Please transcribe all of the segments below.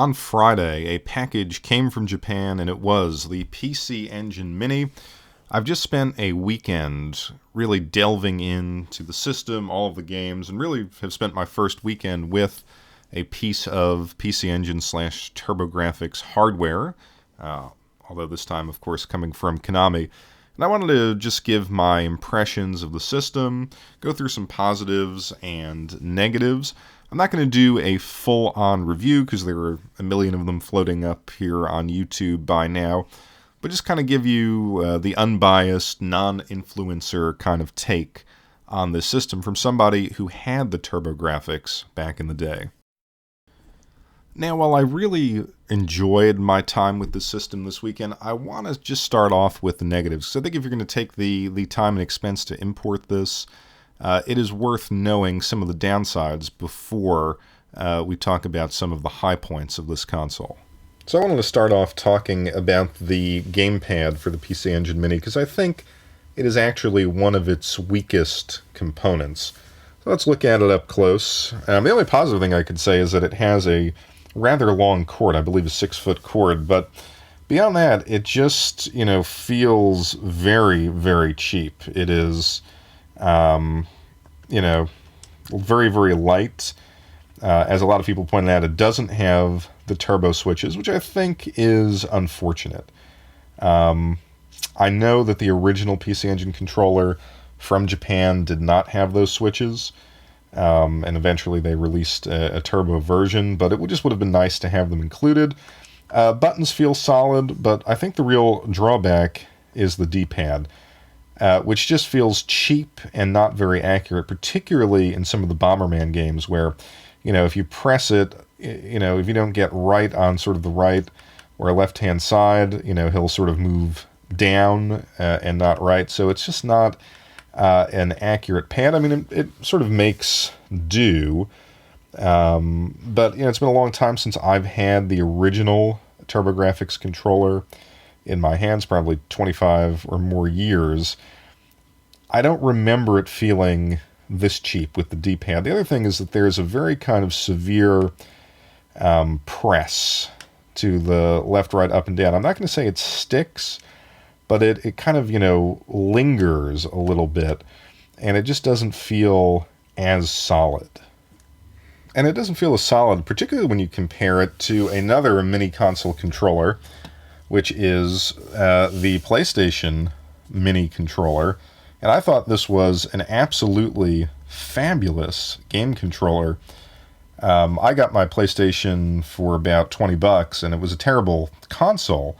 On Friday, a package came from Japan, and it was the PC Engine Mini. I've just spent a weekend really delving into the system, all of the games, and really have spent my first weekend with a piece of PC Engine / TurboGrafx hardware, although this time, of course, coming from Konami. And I wanted to just give my impressions of the system, go through some positives and negatives. I'm not going to do a full-on review because there are a million of them floating up here on YouTube by now, but just kind of give you the unbiased, non-influencer kind of take on this system from somebody who had the TurboGrafx back in the day. Now, while I really enjoyed my time with this system this weekend, I want to just start off with the negatives. So I think if you're going to take the time and expense to import this, it is worth knowing some of the downsides before we talk about some of the high points of this console. So I wanted to start off talking about the gamepad for the PC Engine Mini, because I think it is actually one of its weakest components. So let's look at it up close. The only positive thing I could say is that it has a rather long cord, I believe a 6-foot cord, but beyond that, it just, feels very, very cheap. It is very, very light. As a lot of people pointed out, it doesn't have the turbo switches, which I think is unfortunate. I know that the original PC Engine controller from Japan did not have those switches, and eventually they released a turbo version, but it just would have been nice to have them included. Buttons feel solid, but I think the real drawback is the D-pad, which just feels cheap and not very accurate, particularly in some of the Bomberman games where, if you press it, if you don't get right on sort of the right or left-hand side, he'll sort of move down and not right. So it's just not an accurate pad. I mean, it sort of makes do, but, it's been a long time since I've had the original TurboGrafx controller in my hands, probably 25 or more years. I don't remember it feeling this cheap with the D-pad. The other thing is that there's a very kind of severe press to the left, right, up, and down. I'm not going to say it sticks, but it kind of, lingers a little bit, and it just doesn't feel as solid. And it doesn't feel as solid, particularly when you compare it to another mini console controller, which is the PlayStation Mini controller. And I thought this was an absolutely fabulous game controller. I got my PlayStation for about $20, and it was a terrible console.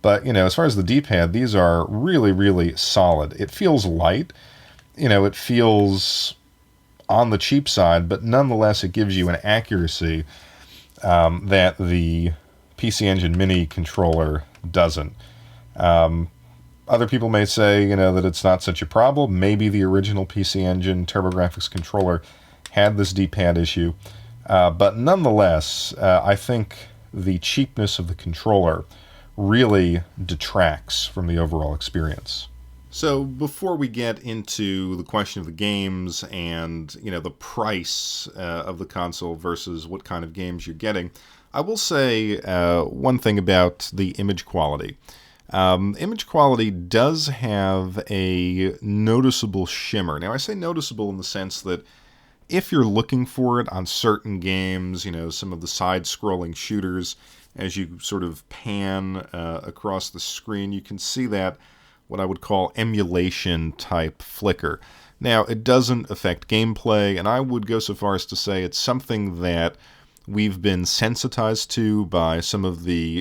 But, as far as the D-pad, these are really, really solid. It feels light. It feels on the cheap side, but nonetheless it gives you an accuracy that the PC Engine Mini controller doesn't. Other people may say, that it's not such a problem. Maybe the original PC Engine TurboGrafx controller had this D-pad issue. But nonetheless, I think the cheapness of the controller really detracts from the overall experience. So before we get into the question of the games and, the price of the console versus what kind of games you're getting, I will say one thing about the image quality. Image quality does have a noticeable shimmer. Now, I say noticeable in the sense that if you're looking for it on certain games, some of the side-scrolling shooters, as you sort of pan across the screen, you can see that what I would call emulation-type flicker. Now, it doesn't affect gameplay, and I would go so far as to say it's something that we've been sensitized to by some of the,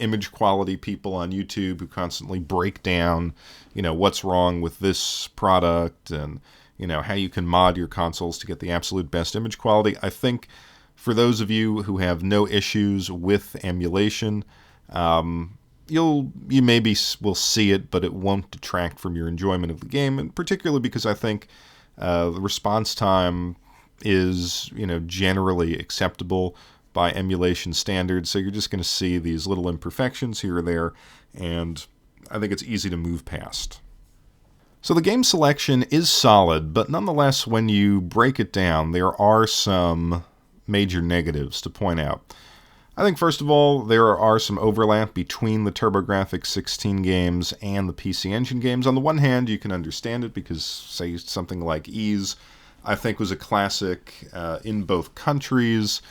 image quality people on YouTube who constantly break down, what's wrong with this product and, how you can mod your consoles to get the absolute best image quality. I think for those of you who have no issues with emulation, you maybe will see it, but it won't detract from your enjoyment of the game, and particularly because I think the response time is, generally acceptable by emulation standards, so you're just going to see these little imperfections here or there, and I think it's easy to move past. So the game selection is solid, but nonetheless, when you break it down, there are some major negatives to point out. I think, first of all, there are some overlap between the TurboGrafx 16 games and the PC Engine games. On the one hand, you can understand it because, say, something like Ease, I think, was a classic in both countries.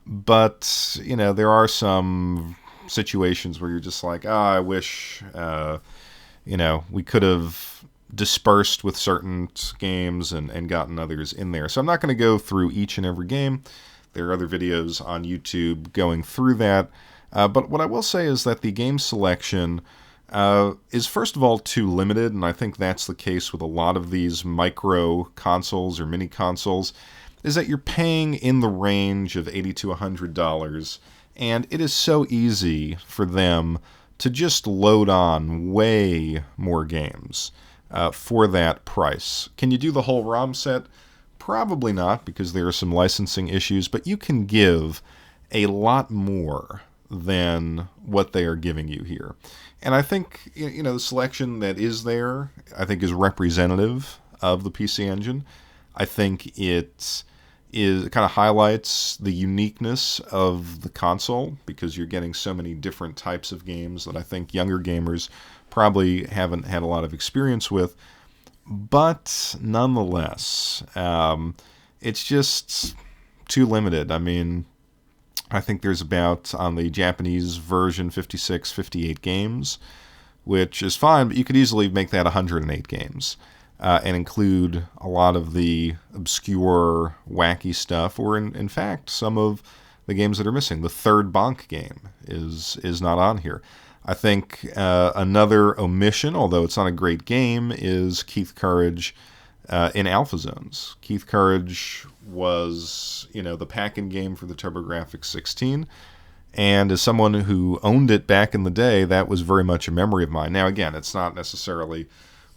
But, there are some situations where you're just like, I wish, we could have dispersed with certain games and gotten others in there. So I'm not going to go through each and every game. There are other videos on YouTube going through that. But what I will say is that the game selection is, first of all, too limited, and I think that's the case with a lot of these micro consoles or mini consoles, is that you're paying in the range of $80 to $100, and it is so easy for them to just load on way more games for that price. Can you do the whole ROM set? Probably not, because there are some licensing issues, but you can give a lot more than what they are giving you here. And I think, the selection that is there, I think, is representative of the PC Engine. I think it kind of highlights the uniqueness of the console, because you're getting so many different types of games that I think younger gamers probably haven't had a lot of experience with. But nonetheless, it's just too limited. I mean, I think there's about, on the Japanese version, 56, 58 games, which is fine, but you could easily make that 108 games and include a lot of the obscure, wacky stuff, or in fact, some of the games that are missing. The third Bonk game is not on here. I think another omission, although it's not a great game, is Keith Courage in Alpha Zones. Keith Courage was, the pack-in game for the TurboGrafx 16, and as someone who owned it back in the day, that was very much a memory of mine. Now, again, it's not necessarily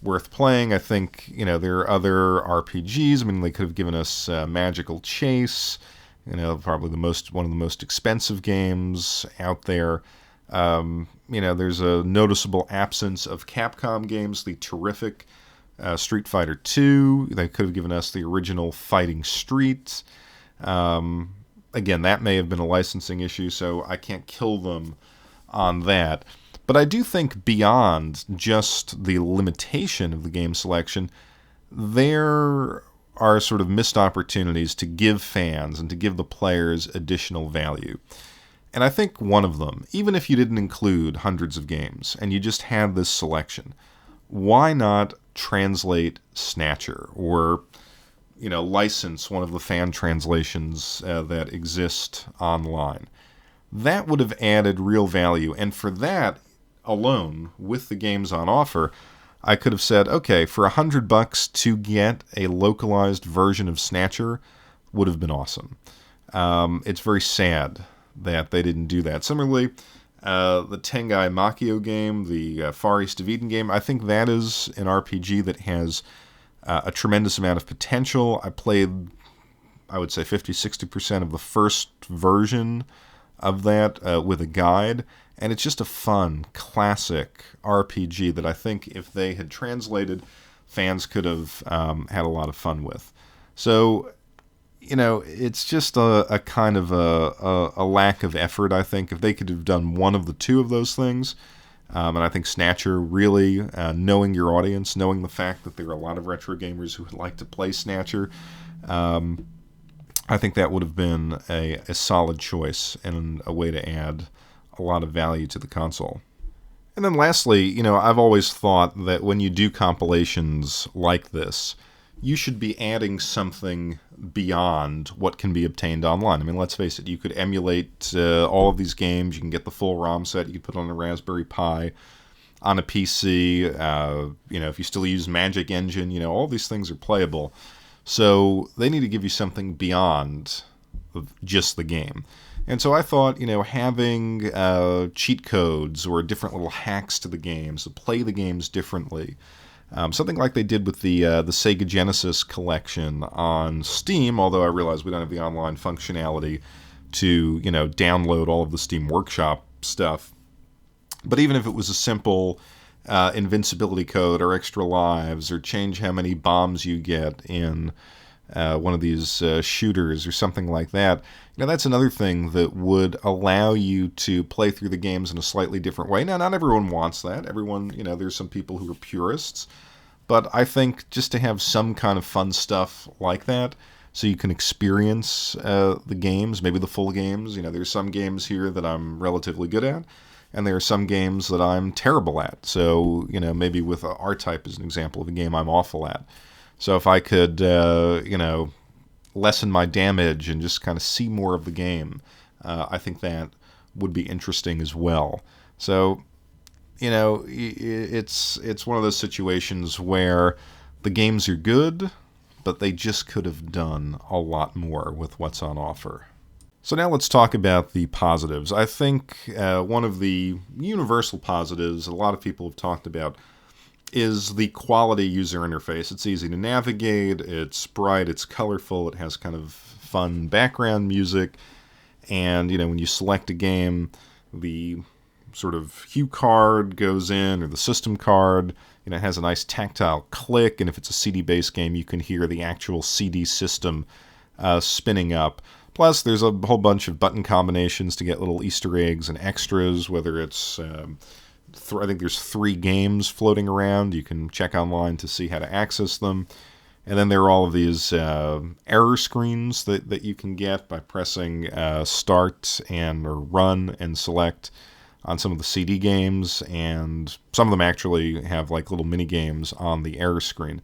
worth playing. I think, there are other RPGs. I mean, they could have given us Magical Chase, probably one of the most expensive games out there. There's a noticeable absence of Capcom games. The terrific Street Fighter II. They could have given us the original Fighting Street. Again, that may have been a licensing issue, so I can't kill them on that. But I do think beyond just the limitation of the game selection, there are sort of missed opportunities to give fans and to give the players additional value. And I think one of them, even if you didn't include hundreds of games and you just had this selection, why not translate Snatcher or, license one of the fan translations that exist online? That would have added real value. And for that alone, with the games on offer, I could have said, okay, for $100 to get a localized version of Snatcher would have been awesome. It's very sad that they didn't do that. Similarly, the Tengai Makio game, the Far East of Eden game, I think that is an RPG that has a tremendous amount of potential. I played, I would say, 50-60% of the first version of that with a guide, and it's just a fun, classic RPG that I think if they had translated, fans could have had a lot of fun with. So, it's just a kind of a lack of effort, I think. If they could have done one of the two of those things, and I think Snatcher really, knowing your audience, knowing the fact that there are a lot of retro gamers who would like to play Snatcher, I think that would have been a solid choice and a way to add a lot of value to the console. And then lastly, I've always thought that when you do compilations like this, you should be adding something beyond what can be obtained online. I mean, let's face it, you could emulate all of these games. You can get the full ROM set. You could put it on a Raspberry Pi, on a PC. If you still use Magic Engine, all these things are playable. So they need to give you something beyond just the game. And so I thought, having cheat codes or different little hacks to the games to play the games differently, something like they did with the Sega Genesis collection on Steam, although I realize we don't have the online functionality to, download all of the Steam Workshop stuff. But even if it was a simple invincibility code or extra lives or change how many bombs you get in one of these shooters or something like that. That's another thing that would allow you to play through the games in a slightly different way. Now, not everyone wants that. Everyone, there's some people who are purists. But I think just to have some kind of fun stuff like that, so you can experience the games, maybe the full games. There's some games here that I'm relatively good at, and there are some games that I'm terrible at. So, maybe with R-Type as an example of a game I'm awful at. So if I could, lessen my damage and just kind of see more of the game, I think that would be interesting as well. So, it's one of those situations where the games are good, but they just could have done a lot more with what's on offer. So now let's talk about the positives. I think one of the universal positives a lot of people have talked about is the quality user interface. It's easy to navigate, it's bright, it's colorful, it has kind of fun background music, and when you select a game, the sort of hue card goes in, or the system card, it has a nice tactile click, and if it's a CD-based game, you can hear the actual CD system spinning up. Plus, there's a whole bunch of button combinations to get little Easter eggs and extras, whether it's I think there's 3 games floating around. You can check online to see how to access them. And then there are all of these error screens that you can get by pressing start or run and select on some of the CD games. And some of them actually have like little mini games on the error screen.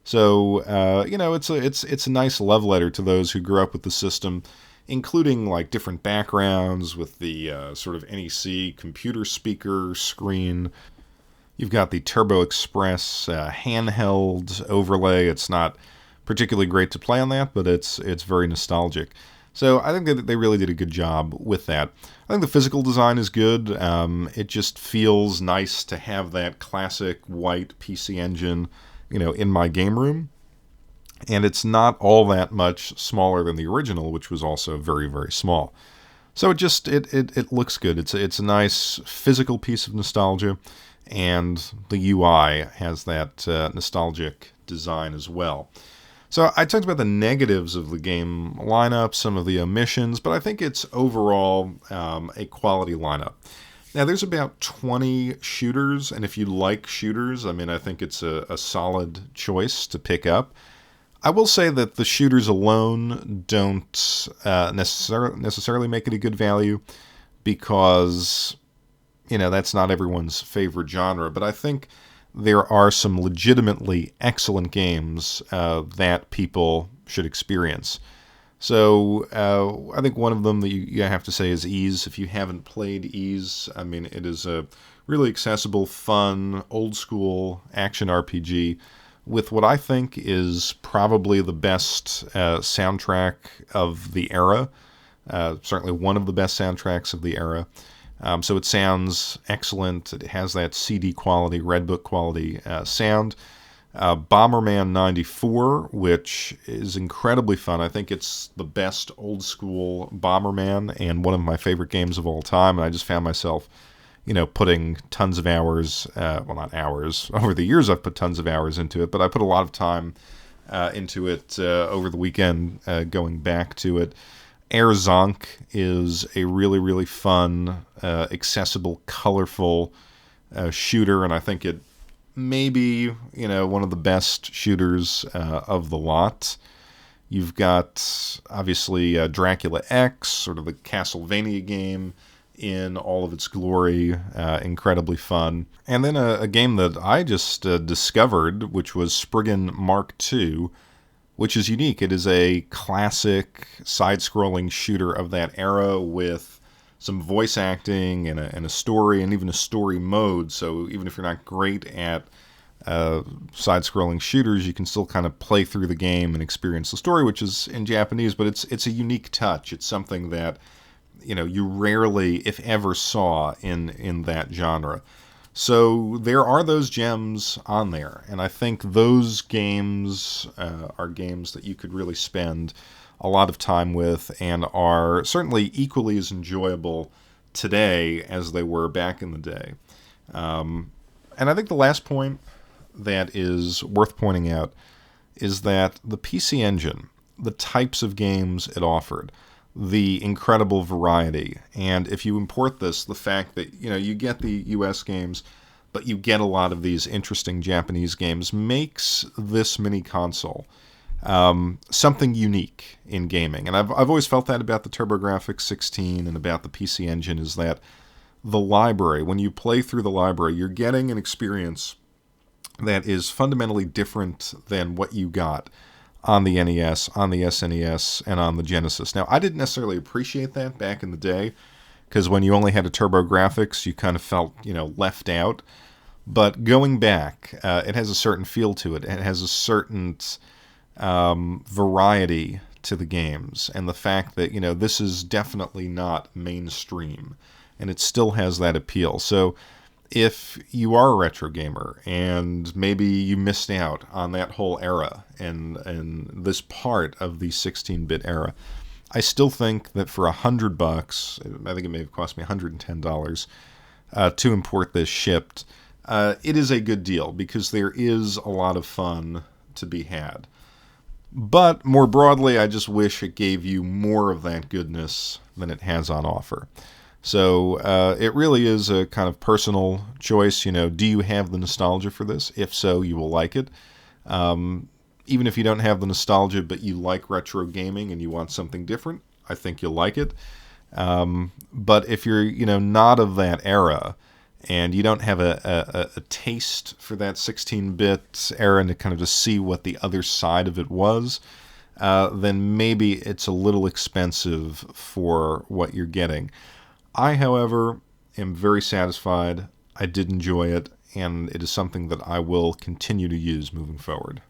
So, it's a nice love letter to those who grew up with the system, including like different backgrounds with the sort of NEC computer speaker screen. You've got the Turbo Express handheld overlay. It's not particularly great to play on that, but it's very nostalgic. So I think that they really did a good job with that. I think the physical design is good. It just feels nice to have that classic white PC Engine, in my game room. And it's not all that much smaller than the original, which was also very, very small. So it looks good. It's a nice physical piece of nostalgia, and the UI has that nostalgic design as well. So I talked about the negatives of the game lineup, some of the omissions, but I think it's overall a quality lineup. Now, there's about 20 shooters, and if you like shooters, I think it's a solid choice to pick up. I will say that the shooters alone don't necessarily make it a good value, because, that's not everyone's favorite genre. But I think there are some legitimately excellent games that people should experience. So I think one of them that you have to say is Ease. If you haven't played Ease, it is a really accessible, fun, old-school action RPG with what I think is probably the best soundtrack of the era. Certainly one of the best soundtracks of the era. So it sounds excellent. It has that CD quality, Red Book quality sound. Bomberman 94, which is incredibly fun. I think it's the best old school Bomberman and one of my favorite games of all time. And I just found myself, putting tons of hours, well, not hours, over the years I've put tons of hours into it, but I put a lot of time into it over the weekend, going back to it. Air Zonk is a really, really fun, accessible, colorful shooter, and I think it may be, one of the best shooters of the lot. You've got, obviously, Dracula X, sort of the Castlevania game in all of its glory, incredibly fun. And then a game that I just discovered, which was Spriggan Mark II, which is unique. It is a classic side-scrolling shooter of that era with some voice acting and a story, and even a story mode. So even if you're not great at side-scrolling shooters, you can still kind of play through the game and experience the story, which is in Japanese, but it's a unique touch. It's something that you rarely, if ever, saw in that genre. So there are those gems on there, and I think those games are games that you could really spend a lot of time with, and are certainly equally as enjoyable today as they were back in the day. And I think the last point that is worth pointing out is that the PC Engine, the types of games it offered, the incredible variety, and if you import this, the fact that, you get the US games, but you get a lot of these interesting Japanese games, makes this mini console something unique in gaming. And I've always felt that about the TurboGrafx 16 and about the PC Engine, is that the library, when you play through the library, you're getting an experience that is fundamentally different than what you got on the NES, on the SNES, and on the Genesis. Now, I didn't necessarily appreciate that back in the day, because when you only had a TurboGrafx, you kind of felt, left out. But going back, it has a certain feel to it. It has a certain variety to the games, and the fact that, this is definitely not mainstream, and it still has that appeal. So if you are a retro gamer and maybe you missed out on that whole era and this part of the 16-bit era, I still think that for $100, I think it may have cost me $110 to import this shipped, it is a good deal because there is a lot of fun to be had. But more broadly, I just wish it gave you more of that goodness than it has on offer. So it really is a kind of personal choice. Do you have the nostalgia for this? If so, you will like it. Even if you don't have the nostalgia, but you like retro gaming and you want something different, I think you'll like it. But if you're, not of that era and you don't have a taste for that 16-bit era and to kind of just see what the other side of it was, then maybe it's a little expensive for what you're getting. I, however, am very satisfied. I did enjoy it, and it is something that I will continue to use moving forward.